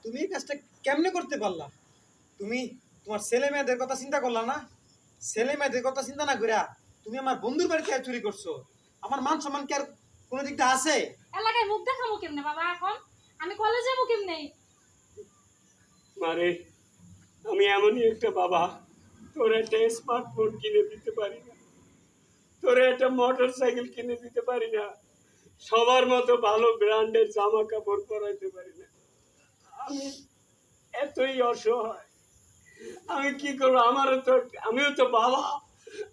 তুমি এই কাজটা কেমনে করতে পারলা? তুমি তোমার ছেলে মেয়েদের কথা চিন্তা করলা না? ছেলে মেয়েদের কথা চিন্তা না কইরা তুমি আমার বন্ধুর বাড়িতে চুরি করছো। আমার মান সম্মান কি আর কোনো দিকটা আছে? এলাকায় মুখ দেখাবো কেমনে বাবা এখন? আমি কলেজে যাবো কেমনে? মারে, আমি এমনই একটা বাবা, তোর একটা স্মার্টফোন কিনে দিতে পারি না, তোর একটা মোটর সাইকেল কিনে দিতে পারি না, সবার মতো ভালো ব্র্যান্ডের জামা কাপড় পরাইতে পারি না। আমি এতই অসহায়, আমি কি করবো? আমিও তো বাবা,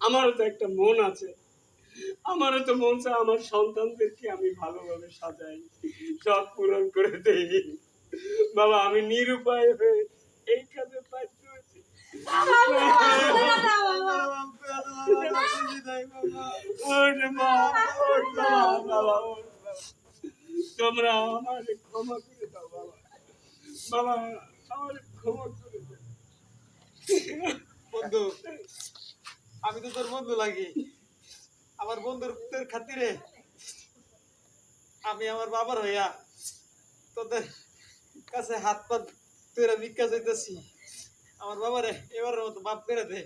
আমারও তো একটা মন আছে, আমারও তো মন চায় আমার সন্তানদেরকে আমি ভালোভাবে সাজাই, সব পূরণ করে দেই। বাবা, আমি নিরুপায় হয়ে এই কাজে বাধ্য হয়েছি। ওরে মা, ওর বাবা, বাবা, ওর বাবা। তোমরা আমাকে ক্ষমা করে দাও বাবা, বাবা, আমার ক্ষমা করে দাও। বন্ধু, আমি তো তোর বন্ধু লাগি। আমার বন্ধুর তোর খাতিরে আমি আমার বাবার হইয়া তোদের কাছে হাত পা তুইরা ভিক্ষা চাইতেছি। আমার বাবারে এবারের মতো মাফ করে দে।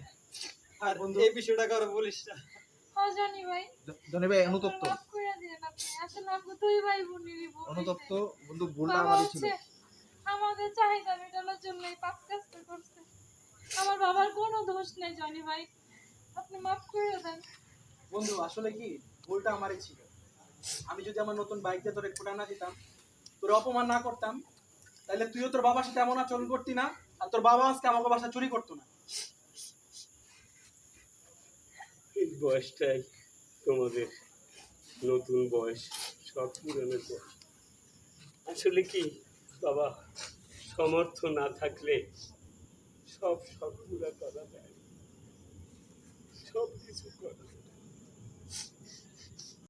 আর বন্ধু, এই বিষয়টা কারো বলিস না। ও জানি ভাই, জনি ভাই অনুতপ্ত, মাফ করে দেন আপনি। আসলে আমরা দুই ভাই বোনেরই বোন। অনুতপ্ত বন্ধু, ভুলটা বাবা আমারই ছিল। হচ্ছে আমাদের চাহিদা মেটানোর জন্য এই পাপ কাজটা করছে। আমার বাবার কোনো দোষ নেই জনি ভাই, আপনি মাফ করে দেন। বন্ধু আসলে কি, ভুলটা আমারই ছিল। আমি যদি আমার নতুন বাইক দিয়ে তোর একটু না দিতাম, তোর অপমান না করতাম, তাহলে তুইও তোর বাবার সাথে এমন আচরণ করতি না, আর তোর বাবা আজকে আমাকে বাসা চুরি করতো না। এই বয়সটাই তোমাদের নতুন বয়স, সব পুরানোর বয়স। আসলে কি বাবা, সমর্থ না থাকলে সব পুরা করা